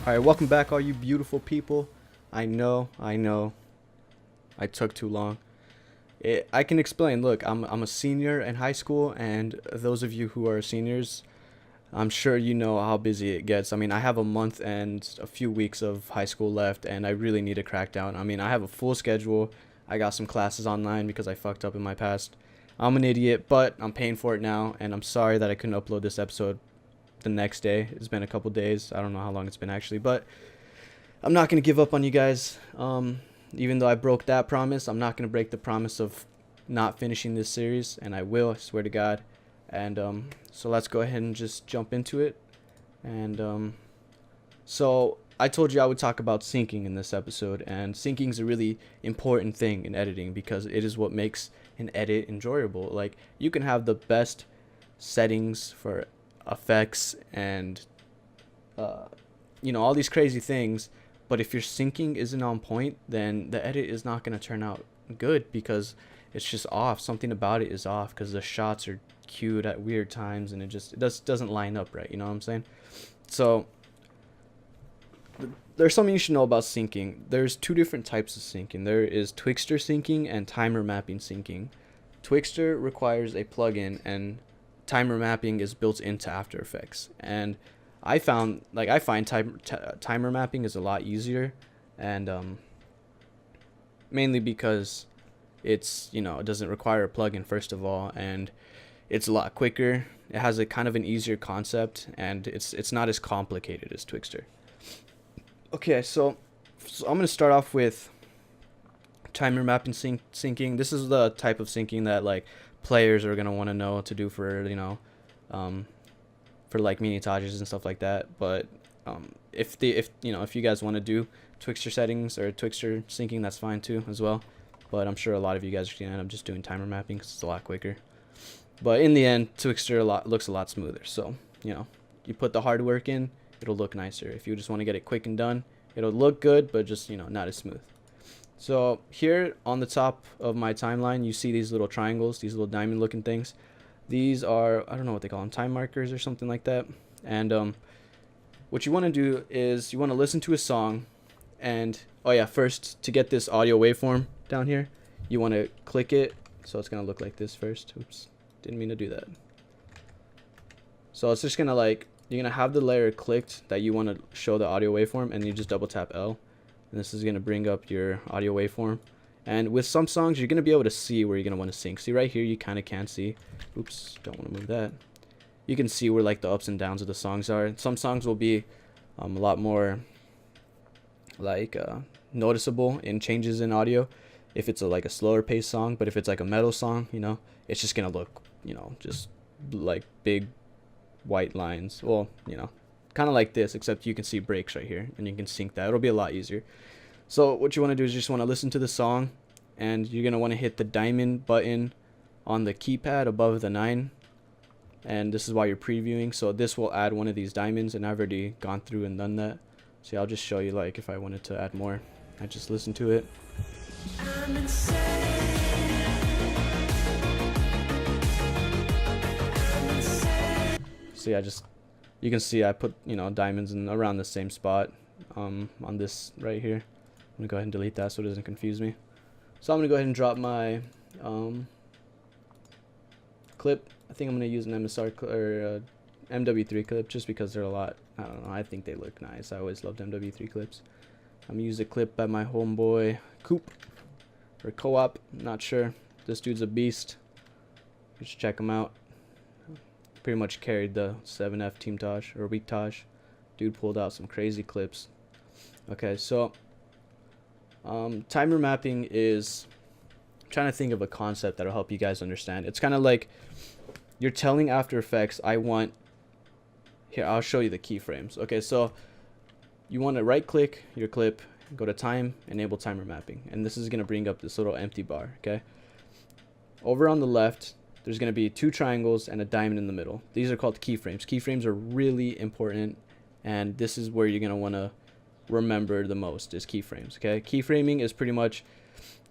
All right, welcome back, all you beautiful people. I know, I took too long. I can explain. Look, I'm a senior in high school, and those of you who are seniors, I'm sure you know how busy it gets. I mean, I have a month and a few weeks of high school left, and I really need to crack down. I mean, I have a full schedule. I got some classes online because I fucked up in my past. I'm an idiot, but I'm paying for it now, and I'm sorry that I couldn't upload this episode the next day. It's been a couple days. I don't know how long it's been actually, but I'm not going to give up on you guys. Even though I broke that promise, I'm not going to break the promise of not finishing this series, and I will, I swear to God. And so let's go ahead and just jump into it. And so I told you I would talk about syncing in this episode, and syncing is a really important thing in editing because it is what makes an edit enjoyable. Like, you can have the best settings for effects and all these crazy things, but if your syncing isn't on point, then the edit is not going to turn out good because it's just off. Something about it is off because the shots are cued at weird times, and it doesn't line up right. You know what I'm saying? So there's something you should know about syncing. There's two different types of syncing. There is Twixtor syncing and timer mapping syncing. Twixtor requires a plugin, and timer mapping is built into After Effects. And I find timer mapping is a lot easier, and mainly because it doesn't require a plugin first of all, and it's a lot quicker. It has a kind of an easier concept, and it's not as complicated as Twixtor. Okay, so I'm gonna start off with timer mapping syncing. This is the type of syncing that like players are gonna want to know what to do for um, for like mini tages and stuff like that. But if you guys want to do Twixtor settings or Twixtor syncing, that's fine too as well. But I'm sure a lot of you guys are gonna end up just doing timer mapping because it's a lot quicker. But in the end, Twixtor looks a lot smoother. So you put the hard work in, it'll look nicer. If you just want to get it quick and done, it'll look good, but just not as smooth. So here on the top of my timeline, you see these little triangles, these little diamond looking things. These are, I don't know what they call them, time markers or something like that. And what you want to do is you want to listen to a song, and oh yeah, first, to get this audio waveform down here, you want to click it. So it's going to look like this first. Oops, didn't mean to do that. So it's just going to you're going to have the layer clicked that you want to show the audio waveform, and you just double tap L. And this is going to bring up your audio waveform. And with some songs, you're going to be able to see where you're going to want to sync. See right here, you kind of can't see. Oops, don't want to move that. You can see where like the ups and downs of the songs are. Some songs will be a lot more noticeable in changes in audio if it's like a slower paced song. But if it's like a metal song, it's just going to look, just like big white lines. Well, kind of like this, except you can see breaks right here, and you can sync that. It'll be a lot easier. So what you want to do is you just want to listen to the song, and you're going to want to hit the diamond button on the keypad above the 9, and this is while you're previewing. So this will add one of these diamonds, and I've already gone through and done that. See, I'll just show you like if I wanted to add more. I just listen to it. I'm insane. See, you can see I put diamonds in around the same spot on this right here. I'm gonna go ahead and delete that so it doesn't confuse me. So I'm gonna go ahead and drop my clip. I think I'm gonna use an MSR or MW3 clip just because they're a lot. I don't know. I think they look nice. I always loved MW3 clips. I'm gonna use a clip by my homeboy Coop or Co-op. Not sure. This dude's a beast. You should check him out. Pretty much carried the 7F team Taj or week Taj. Dude pulled out some crazy clips. Okay, so timer mapping is, I'm trying to think of a concept that'll help you guys understand. It's kind of like you're telling After Effects, here, I'll show you the keyframes. Okay, so you want to right click your clip, go to time, enable timer mapping, and this is going to bring up this little empty bar. Okay, over on the left, there's going to be two triangles and a diamond in the middle. These are called keyframes. Keyframes are really important, and this is where you're going to want to remember the most is keyframes. Okay, keyframing is pretty much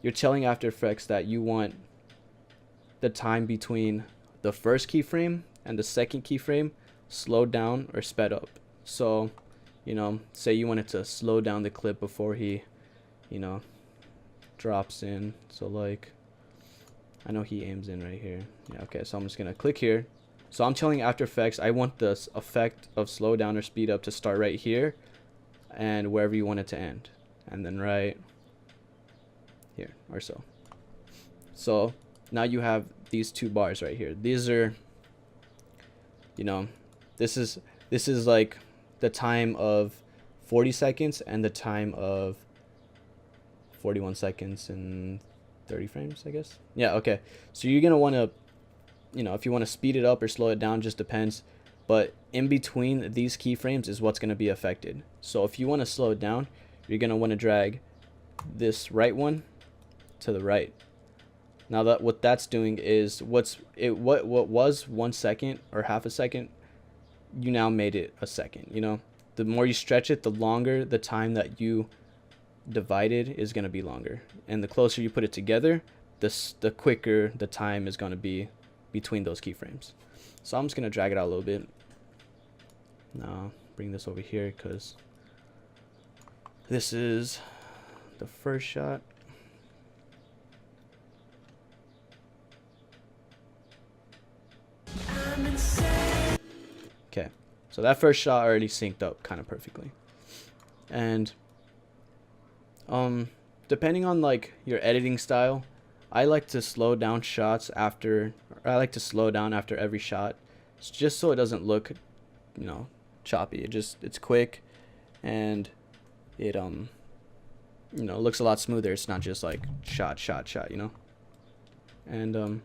you're telling After Effects that you want the time between the first keyframe and the second keyframe slowed down or sped up. So you know, say you wanted to slow down the clip before he, you know, drops in. So like, I know he aims in right here. Yeah, okay, so I'm just gonna click here. So I'm telling After Effects I want this effect of slow down or speed up to start right here and wherever you want it to end, and then right here or so. So now you have these two bars right here. These are, you know, this is like the time of 40 seconds and the time of 41 seconds and 30 frames, I guess. Yeah, okay. So you're going to want to, you know, if you want to speed it up or slow it down, just depends. But in between these keyframes is what's going to be affected. So if you want to slow it down, you're going to want to drag this right one to the right. Now that what that's doing is what was 1 second or half a second, you now made it a second. You know, the more you stretch it, the longer the time that you divided is going to be longer, and the closer you put it together, the quicker the time is going to be between those keyframes. So I'm just going to drag it out a little bit. Now bring this over here because this is the first shot. Okay, so that first shot already synced up kind of perfectly. And depending on like your editing style, I like to slow down shots after, or I like to slow down after every shot, just so it doesn't look, you know, choppy. It's quick, and it you know, looks a lot smoother. It's not just like shot, you know. And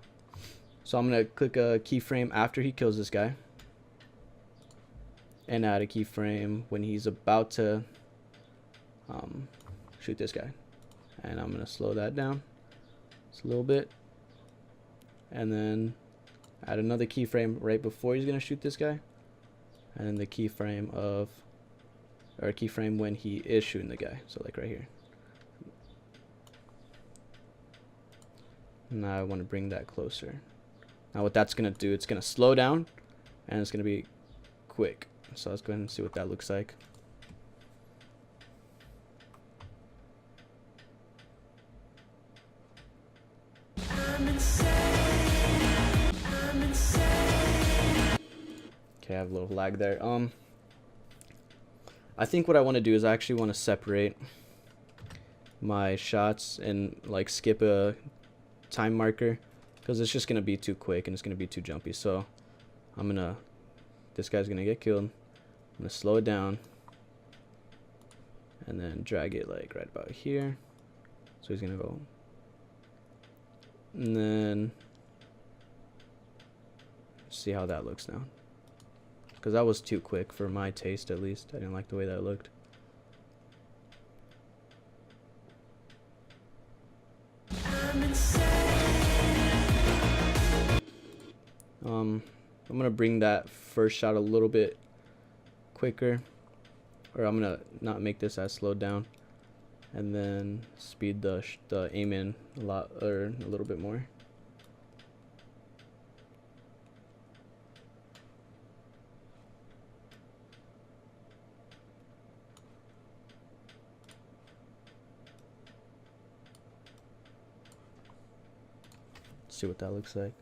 so I'm gonna click a keyframe after he kills this guy, and add a keyframe when he's about to shoot this guy, and I'm gonna slow that down just a little bit, and then add another keyframe right before he's gonna shoot this guy, and then the keyframe of, or keyframe when he is shooting the guy, so like right here. Now I want to bring that closer. Now what that's gonna do, it's gonna slow down and it's gonna be quick. So let's go ahead and see what that looks like. Okay, I have a little lag there. I think what I want to do is I actually want to separate my shots and like skip a time marker, because it's just gonna be too quick and it's gonna be too jumpy. So I'm gonna, this guy's gonna get killed. I'm gonna slow it down and then drag it like right about here. So he's gonna go, and then see how that looks now, because that was too quick for my taste, at least. I didn't like the way that looked. I'm gonna bring that first shot a little bit quicker, or I'm gonna not make this as slowed down, and then speed the aim in a lot, or a little bit more. See what that looks like.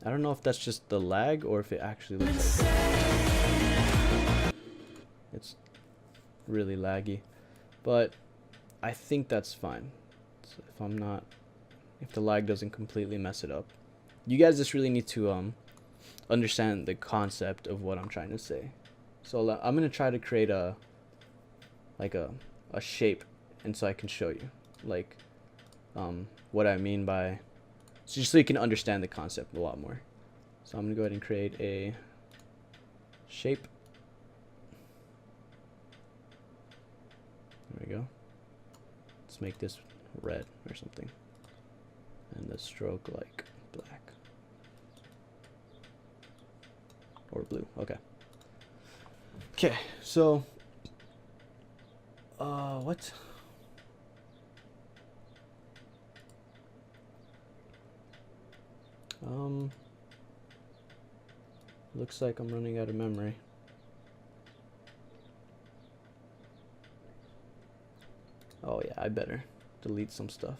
I don't know if that's just the lag or if it actually looks like that. It's really laggy, but I think that's fine. So if the lag doesn't completely mess it up. You guys just really need to understand the concept of what I'm trying to say. So I'm gonna try to create a shape, and so I can show you like what I mean by, so just so you can understand the concept a lot more. So I'm gonna go ahead and create a shape. There we go. Let's make this red or something, and the stroke like black or blue. Okay, so what Looks like I'm running out of memory. Oh yeah, I better delete some stuff.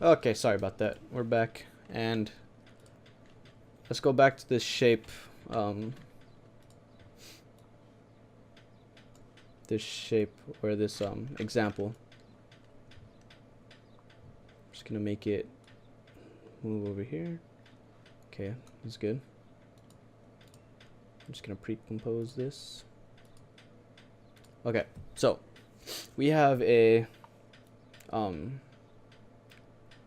Okay, sorry about that. We're back, and let's go back to this shape. This shape, or this example. Just gonna make it move over here. Okay, that's good. I'm just gonna pre-compose this. Okay, so we have a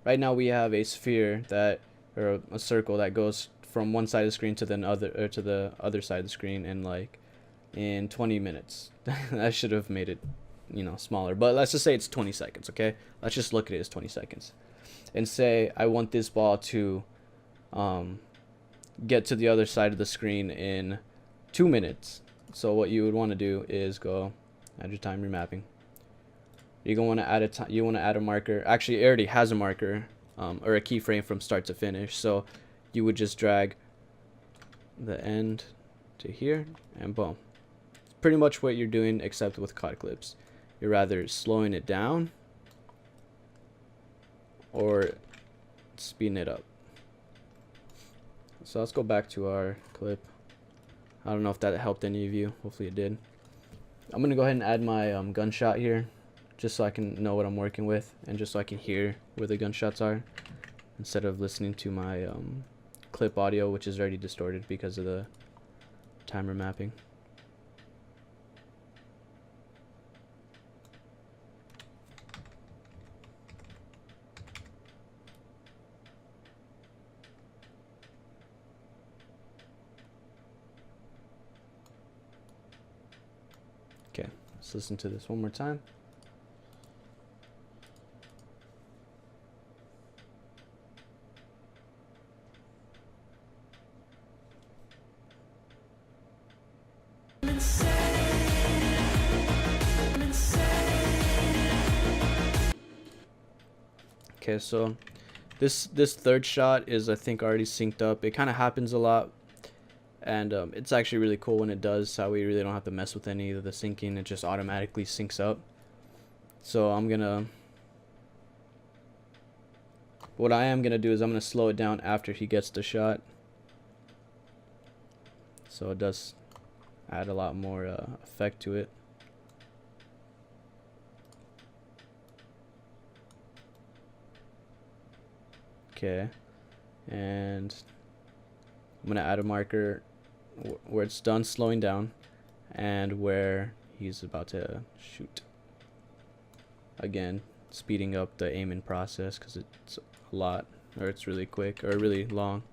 right now we have a sphere that, or a circle that goes from one side of the screen to the other, or to the other side of the screen in 20 minutes. I should have made it, smaller, but let's just say it's 20 seconds. Okay, let's just look at it as 20 seconds, and say I want this ball to get to the other side of the screen in 2 minutes. So what you would want to do is go add your time remapping. You're gonna want to add a time. You want to add a marker. Actually, it already has a marker, or a keyframe from start to finish. So you would just drag the end to here, and boom. It's pretty much what you're doing, except with cut clips. You're rather slowing it down or speeding it up. So let's go back to our clip. I don't know if that helped any of you. Hopefully it did. I'm gonna go ahead and add my gunshot here, just so I can know what I'm working with, and just so I can hear where the gunshots are, instead of listening to my clip audio, which is already distorted because of the timer mapping. Okay, let's listen to this one more time. Okay, so this third shot is, I think, already synced up. It kind of happens a lot, and it's actually really cool when it does, how we really don't have to mess with any of the syncing. It just automatically syncs up. So what I am gonna do is I'm gonna slow it down after he gets the shot, so it does add a lot more effect to it. Okay, and I'm gonna add a marker where it's done slowing down and where he's about to shoot. Again, speeding up the aiming process because it's a lot, or it's really quick or really long.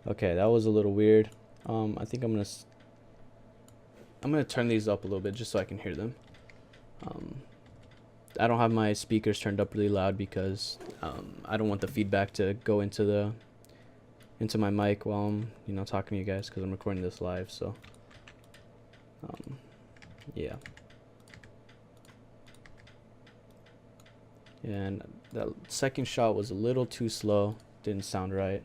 Okay, that was a little weird. I think I'm gonna turn these up a little bit just so I can hear them. I don't have my speakers turned up really loud because I don't want the feedback to go into my mic while I'm talking to you guys, because I'm recording this live. So yeah. And that second shot was a little too slow, didn't sound right.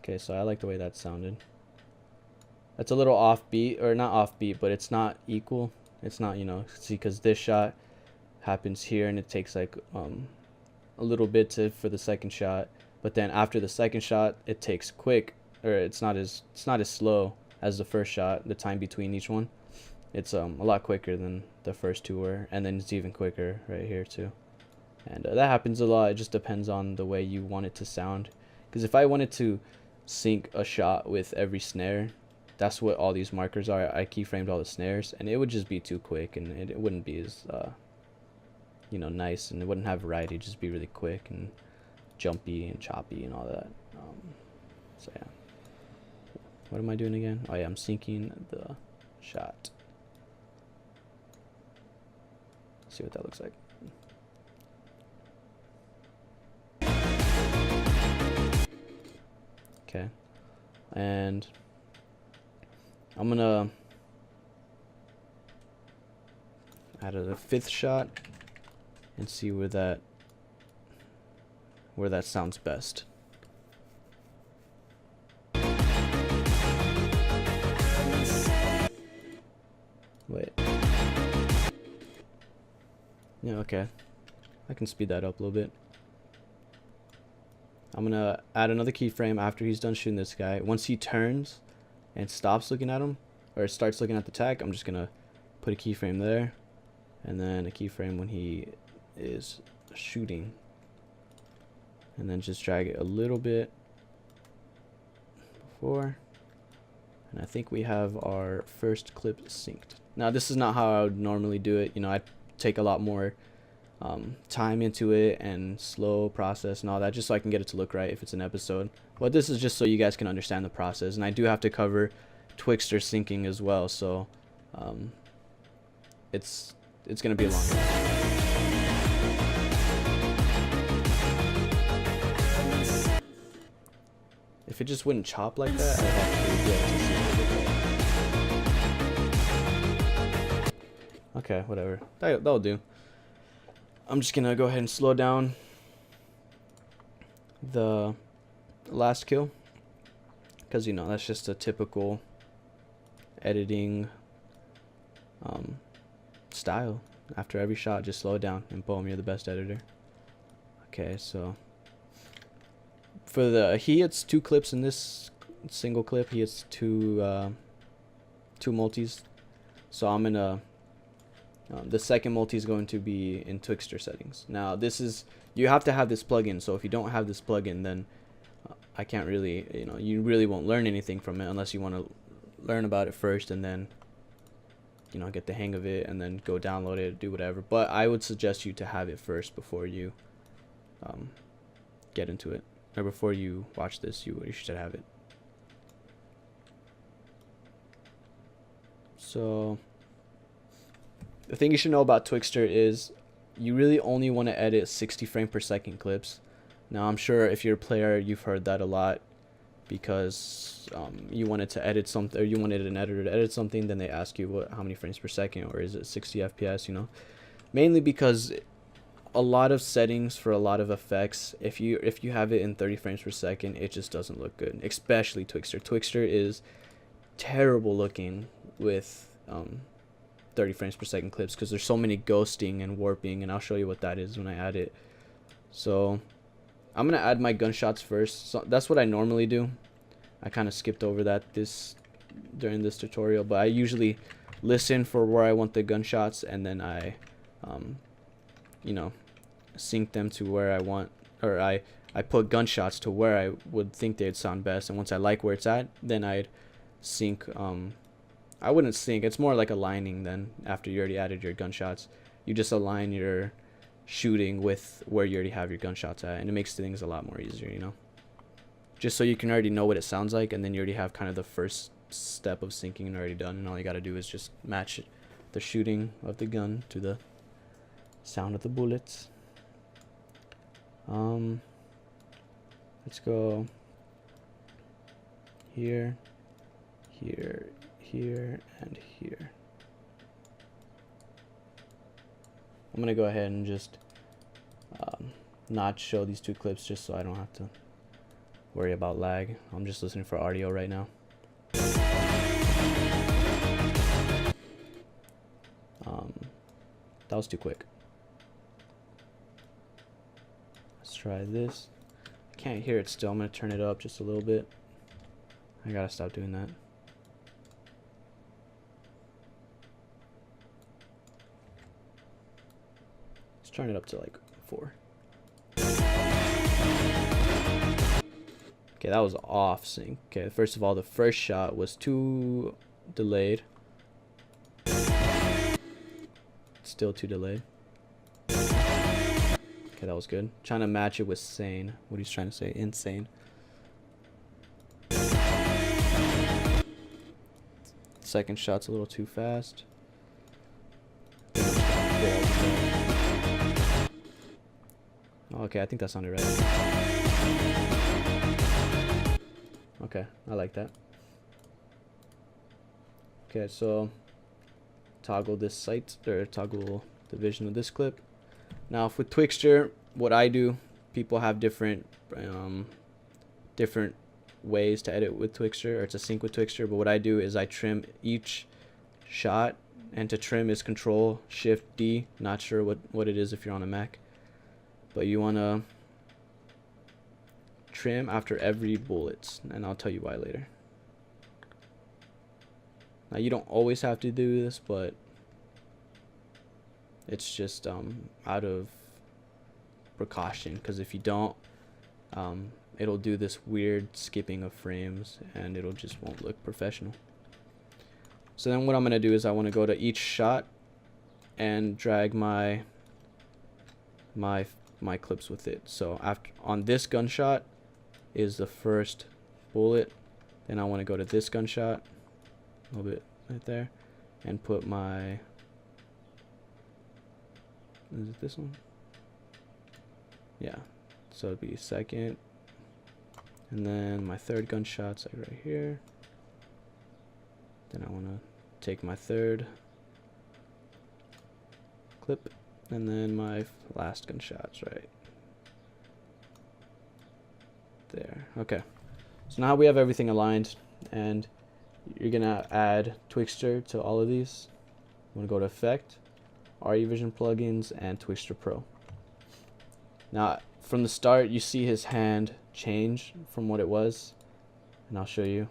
Okay, so I like the way that sounded. That's a little offbeat, or not offbeat, but it's not equal. It's not, you know, see, because this shot happens here and it takes like a little bit for the second shot, but then after the second shot it takes quick, or it's not as slow as the first shot. The time between each one, it's a lot quicker than the first two were, and then it's even quicker right here too. And that happens a lot. It just depends on the way you want it to sound, because if I wanted to sync a shot with every snare, that's what all these markers are. I keyframed all the snares, and it would just be too quick, and it wouldn't be as you know, nice, and it wouldn't have variety. It'd just be really quick and jumpy and choppy and all that. So yeah, what am I doing again? Oh yeah, I'm syncing the shot. Let's see what that looks like. Okay, and I'm gonna add a fifth shot and see where that sounds best. Wait. Yeah, okay. I can speed that up a little bit. I'm gonna add another keyframe after he's done shooting this guy. Once he turns and stops looking at him, or starts looking at the tag, I'm just gonna put a keyframe there, and then a keyframe when he is shooting, and then just drag it a little bit before, and I think we have our first clip synced. Now this is not how I would normally do it. You know, I'd take a lot more time into it and slow process and all that, just so I can get it to look right if it's an episode. But this is just so you guys can understand the process, and I do have to cover Twixtor syncing as well, so it's gonna be a long one. If it just wouldn't chop like that, I'd actually be able to see it. Okay, whatever. That'll do. I'm just gonna go ahead and slow down the last kill, because, you know, that's just a typical editing style. After every shot, just slow it down, and boom, you're the best editor. Okay, so for he hits 2 clips in this single clip. He hits two multis. So I'm gonna the second multi is going to be in Twixtor settings. Now this is, you have to have this plugin, so if you don't have this plugin, then I can't really, you know, you really won't learn anything from it unless you want to learn about it first and then, you know, get the hang of it and then go download it, do whatever. But I would suggest you to have it first before you get into it, or before you watch this. You should have it. So the thing you should know about Twixtor is you really only want to edit 60 frame per second clips. Now I'm sure if you're a player, you've heard that a lot, because you wanted to edit something, or you wanted an editor to edit something, then they ask you how many frames per second, or is it 60 FPS, you know. Mainly because a lot of settings for a lot of effects, if you have it in 30 frames per second, it just doesn't look good. Especially Twixtor. Twixtor is terrible looking with 30 frames per second clips, because there's so many ghosting and warping, and I'll show you what that is when I add it. So I'm gonna add my gunshots first. So that's what I normally do. I kind of skipped over that during this tutorial, but I usually listen for where I want the gunshots, and then I you know, sync them to where I want, or I put gunshots to where I would think they'd sound best, and once I like where it's at, then I'd sync. I wouldn't sync, it's more like aligning. Then after you already added your gunshots, you just align your shooting with where you already have your gunshots at, and it makes things a lot more easier, you know, just so you can already know what it sounds like, and then you already have kind of the first step of syncing already done, and all you got to do is just match the shooting of the gun to the sound of the bullets. Let's go here, here, here, and here. I'm gonna go ahead and just not show these 2 clips, just so I don't have to worry about lag. I'm just listening for audio right now. That was too quick. Let's try this. I can't hear it still. I'm gonna turn it up just a little bit. I gotta stop doing that. Let's turn it up to like 4. Okay, that was off sync. Okay, first of all, the first shot was too delayed. Still too delayed. Okay, that was good. Trying to match it with sane. What he's trying to say? Insane. Second shot's a little too fast. Okay, I think that sounded right. Okay, I like that. Okay, so toggle this sight, or toggle the vision of this clip. Now with Twixtor, what I do, people have different different ways to edit with Twixtor, or to sync with Twixtor, but what I do is I trim each shot, and to trim is Control Shift D. Not sure what it is if you're on a Mac, but you want to trim after every bullet, and I'll tell you why later. Now you don't always have to do this, but it's just out of precaution, because if you don't, it'll do this weird skipping of frames and it'll just won't look professional. So then what I'm gonna do is I want to go to each shot and drag my clips with it. So after on this gunshot is the first bullet, then I want to go to this gunshot a little bit right there and put my, is it this one? Yeah, so it'd be second, and then my third gunshot's like right here. Then I want to take my third clip, and then my last gunshot's right there. Okay, so now we have everything aligned, and you're gonna add Twixtor to all of these. I'm gonna go to Effect, RE Vision Plugins, and Twixtor Pro. Now from the start you see his hand change from what it was, and I'll show you.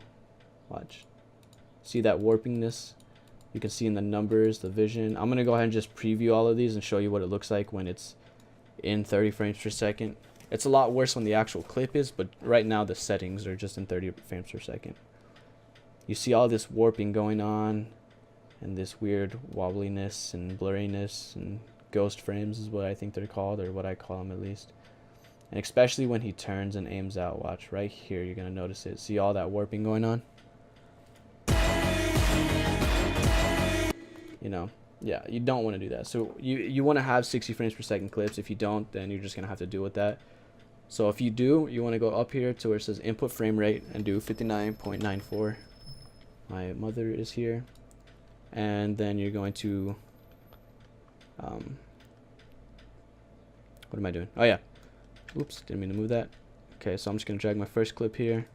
Watch. See that warpingness? You can see in the numbers, the vision. I'm gonna go ahead and just preview all of these and show you what it looks like when it's in 30 frames per second. It's a lot worse when the actual clip is, but right now the settings are just in 30 frames per second. You see all this warping going on, and this weird wobbliness and blurriness, and ghost frames is what I think they're called, or what I call them at least. And especially when he turns and aims out, watch right here, you're gonna notice it. See all that warping going on? You know, yeah, you don't want to do that. So you want to have 60 frames per second clips. If you don't, then you're just gonna have to deal with that. So if you do, you want to go up here to where it says input frame rate and do 59.94. My mother is here, and then you're going to what am I doing? Oh yeah, oops, didn't mean to move that. Okay, so I'm just gonna drag my first clip here.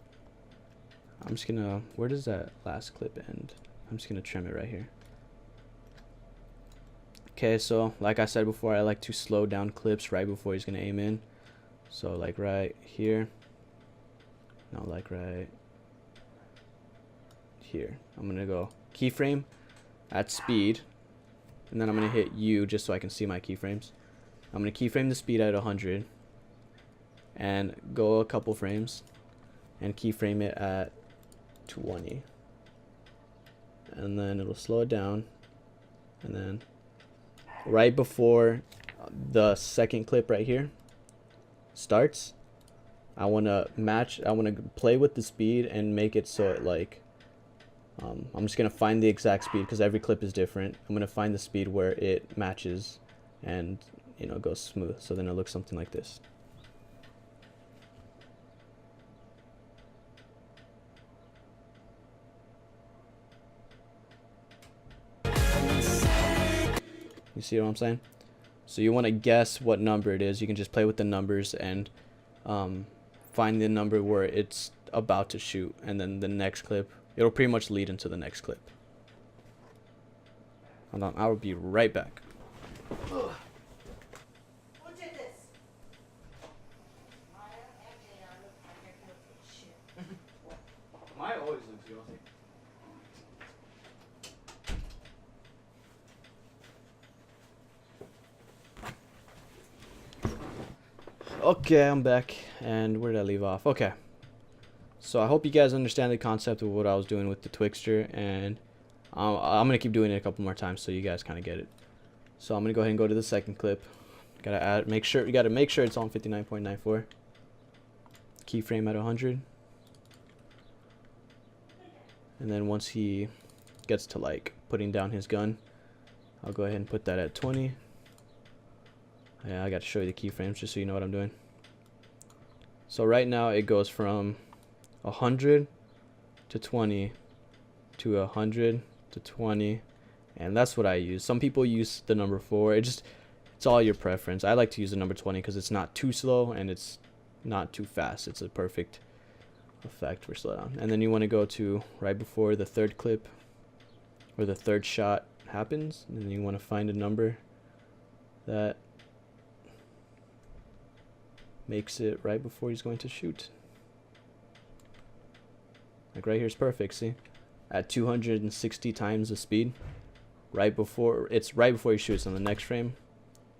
I'm just gonna, where does that last clip end? I'm just gonna trim it right here. Okay, so like I said before, I like to slow down clips right before he's gonna aim in. So like right here, no, like right here. I'm gonna go keyframe at speed, and then I'm gonna hit U just so I can see my keyframes. I'm gonna keyframe the speed at 100 and go a couple frames and keyframe it at 20, and then it'll slow it down, and then right before the second clip right here starts, I want to play with the speed and make it so it like I'm just gonna find the exact speed, because every clip is different. I'm gonna find the speed where it matches and, you know, goes smooth, so then it looks something like this. You see what I'm saying? So you want to guess what number it is. You can just play with the numbers and find the number where it's about to shoot, and then the next clip, it'll pretty much lead into the next clip. Hold on, I'll be right back. Who did this? Maya always looks guilty. Okay, I'm back, and where did I leave off? Okay, so I hope you guys understand the concept of what I was doing with the Twixtor, and I'm gonna keep doing it a couple more times so you guys kind of get it. So I'm gonna go ahead and go to the second clip. You gotta make sure it's on 59.94. Keyframe at 100, and then once he gets to like putting down his gun, I'll go ahead and put that at 20. Yeah, I got to show you the keyframes just so you know what I'm doing. So right now it goes from 100 to 20 to 100 to 20, and that's what I use. Some people use the number 4. It's all your preference. I like to use the number 20 because it's not too slow and it's not too fast. It's a perfect effect for slowdown. And then you want to go to right before the third clip or the third shot happens, and then you want to find a number that makes it right before he's going to shoot. Like right here is perfect, see? At 260 times the speed, right before he shoots. On the next frame,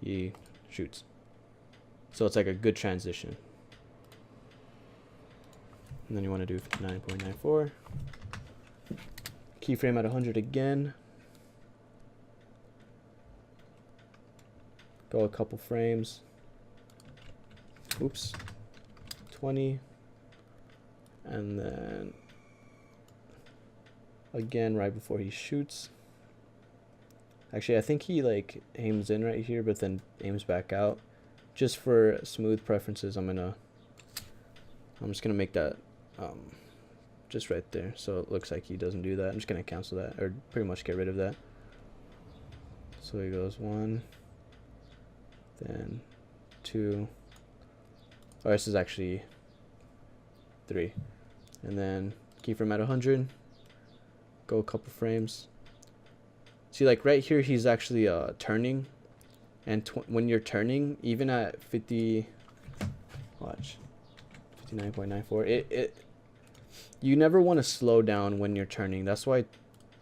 he shoots. So it's like a good transition. And then you want to do 59.94. Keyframe at 100 again. Go a couple frames. Oops. 20. And then again right before he shoots. Actually, I think he like aims in right here but then aims back out. Just for smooth preferences, I'm just gonna make that just right there so it looks like he doesn't do that. I'm just gonna cancel that, or pretty much get rid of that. So he goes 1, then 2, or this is actually 3, and then keyframe at 100. Go a couple frames. See, like right here, he's actually turning, and when you're turning, even at 59.94, you never want to slow down when you're turning. That's why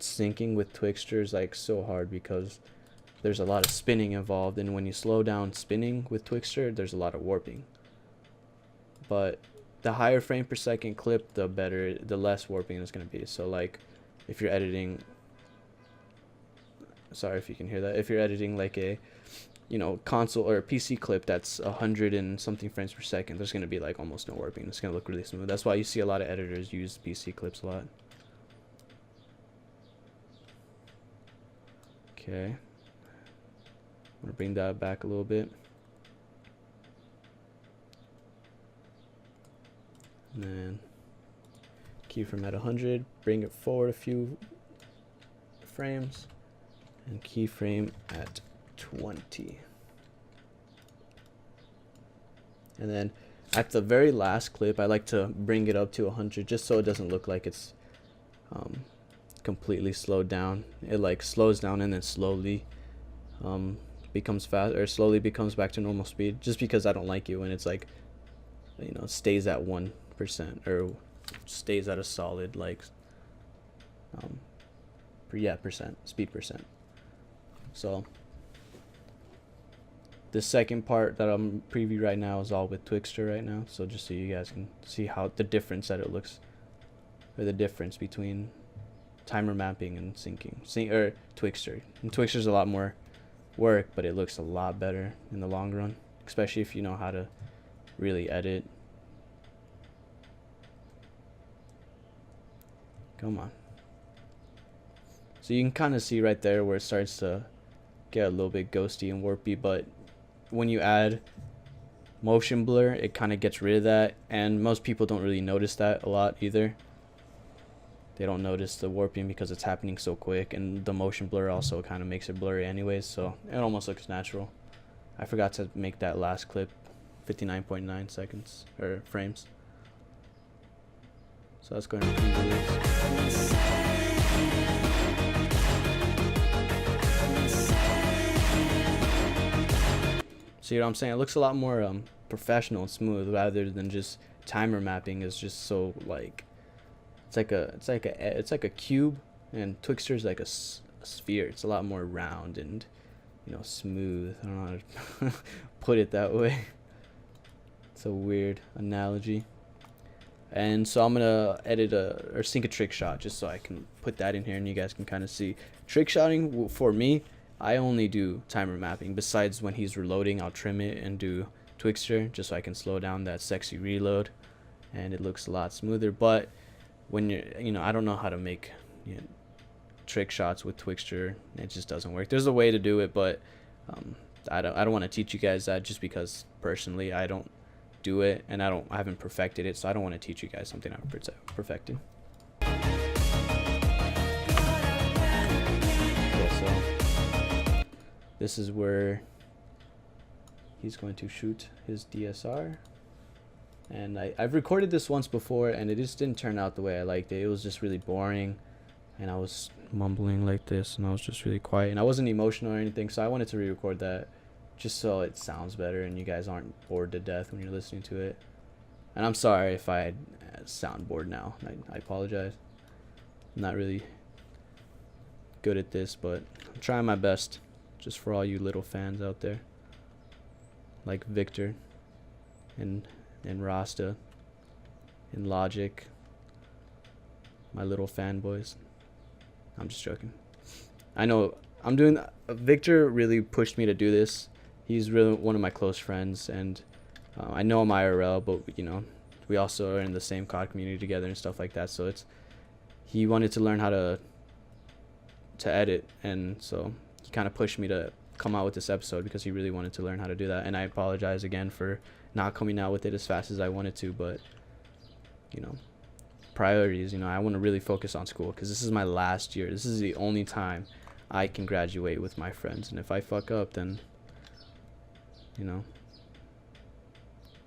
syncing with Twixtor is like so hard, because there's a lot of spinning involved, and when you slow down spinning with Twixtor, there's a lot of warping. But the higher frame per second clip, the better, the less warping it's going to be. So like if you're editing, sorry if you can hear that, if you're editing like a, you know, console or a PC clip that's 100 and something frames per second, there's going to be like almost no warping. It's going to look really smooth. That's why you see a lot of editors use PC clips a lot. Okay, I'm going to bring that back a little bit. And then keyframe at 100, bring it forward a few frames, and keyframe at 20. And then at the very last clip, I like to bring it up to 100 just so it doesn't look like it's completely slowed down. It like slows down and then slowly becomes fast, or slowly becomes back to normal speed, just because I don't like it when it's like, you know, stays at 1% or stays at a solid like speed percent. So the second part that I'm preview right now is all with Twixtor right now, so just so you guys can see how the difference that it looks, or the difference between timer mapping and syncing, or Twixtor. And Twixtor's a lot more work, but it looks a lot better in the long run, especially if you know how to really edit. Come on. So you can kind of see right there where it starts to get a little bit ghosty and warpy, but when you add motion blur, it kind of gets rid of that, and most people don't really notice that a lot either. They don't notice the warping because it's happening so quick, and the motion blur also kind of makes it blurry anyways, so it almost looks natural. I forgot to make that last clip 59.9 seconds or frames. So that's going to preview this. See what I'm saying? It looks a lot more professional and smooth rather than just timer mapping is just so like it's like a cube, and Twixtor is like a sphere. It's a lot more round and smooth. I don't know how to put it that way. It's a weird analogy. And so I'm gonna edit or sync a trick shot just so I can put that in here and you guys can kind of see. Trick shotting for me, I only do timer mapping. Besides when he's reloading, I'll trim it and do Twixtor just so I can slow down that sexy reload, and it looks a lot smoother. But when I don't know how to make trick shots with Twixtor. It just doesn't work. There's a way to do it, but I don't want to teach you guys that just because personally I don't do it and I haven't perfected it, so I don't want to teach you guys something I've perfected. Okay, so this is where he's going to shoot his DSR. And I've recorded this once before and it just didn't turn out the way I liked it. It was just really boring and I was mumbling like this and I was just really quiet and I wasn't emotional or anything, so I wanted to re-record that just so it sounds better and you guys aren't bored to death when you're listening to it. And I'm sorry if I sound bored now. I apologize. I'm not really good at this, but I'm trying my best just for all you little fans out there like Victor and Rasta and Logic, my little fanboys. I'm just joking. I know I'm doing Victor really pushed me to do this. He's really one of my close friends, and I know him IRL, but we also are in the same COD community together and stuff like that. So he wanted to learn how to edit, and so he kind of pushed me to come out with this episode because he really wanted to learn how to do that. And I apologize again for not coming out with it as fast as I wanted to, but priorities. I want to really focus on school because this is my last year. This is the only time I can graduate with my friends, and if I fuck up, then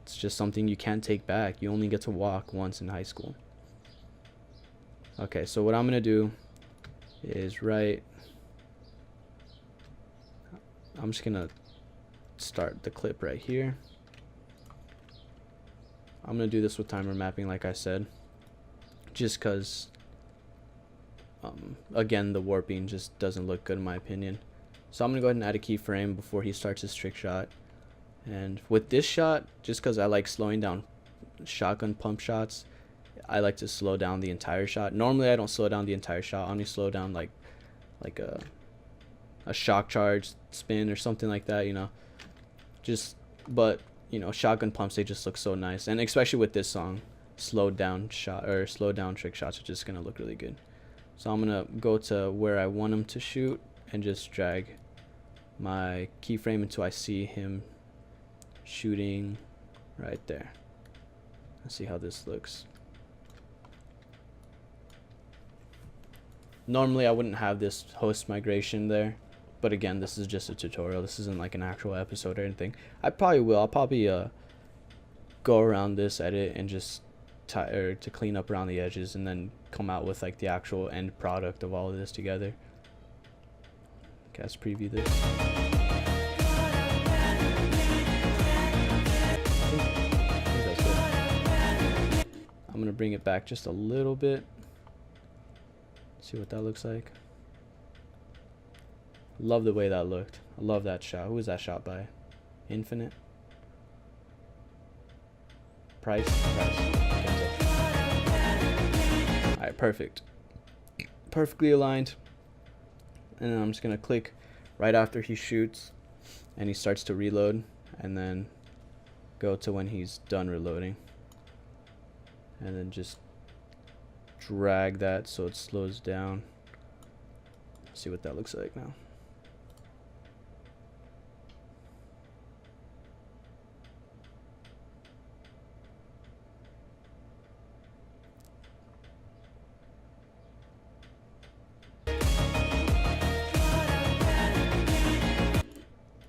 it's just something you can't take back. You only get to walk once in high school. Okay, so what I'm gonna do is I'm just gonna start the clip right here. I'm gonna do this with timer mapping like I said, just because again the warping just doesn't look good in my opinion. So I'm gonna go ahead and add a keyframe before he starts his trick shot. And with this shot, just because I like slowing down shotgun pump shots, I like to slow down the entire shot. Normally I don't slow down the entire shot. I only slow down like a shock charge spin or something like that, but shotgun pumps, they just look so nice, and especially with this song, slowed down trick shots are just gonna look really good. So I'm gonna go to where I want him to shoot and just drag my keyframe until I see him shooting right there. Let's see how this looks. Normally I wouldn't have this host migration there, but again, this is just a tutorial. This isn't like an actual episode or anything. I'll probably go around this edit and just to clean up around the edges and then come out with like the actual end product of all of this together. Okay, let's preview this. I think that's good. I'm gonna bring it back just a little bit. See what that looks like. Love the way that looked. I love that shot. Who was that shot by? Infinite? Price? Alright, perfect. Perfectly aligned. And then I'm just going to click right after he shoots and he starts to reload, and then go to when he's done reloading. And then just drag that so it slows down. See what that looks like now.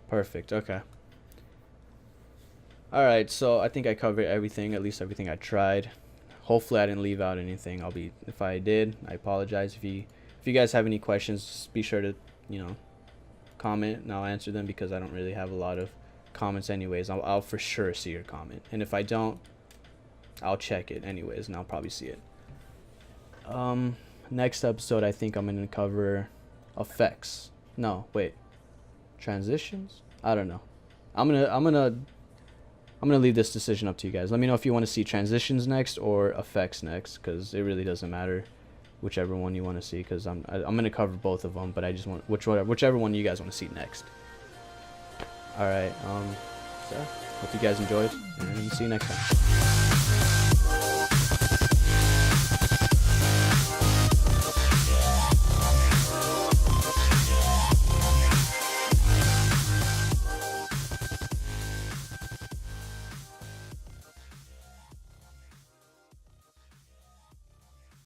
Perfect. Okay. All right, so I think I covered everything, at least everything I tried. hopefully I didn't leave out anything. If I did, I apologize. If you guys have any questions, just be sure to, comment, and I'll answer them, because I don't really have a lot of comments anyways. I'll for sure see your comment, and if I don't, I'll check it anyways, and I'll probably see it. Next episode, I think I'm gonna cover effects. No, wait, transitions. I don't know. I'm gonna leave this decision up to you guys. Let me know if you want to see transitions next or effects next, because it really doesn't matter whichever one you want to see, because I'm gonna cover both of them, but I just want whichever one you guys want to see next. All right. So hope you guys enjoyed, and see you next time.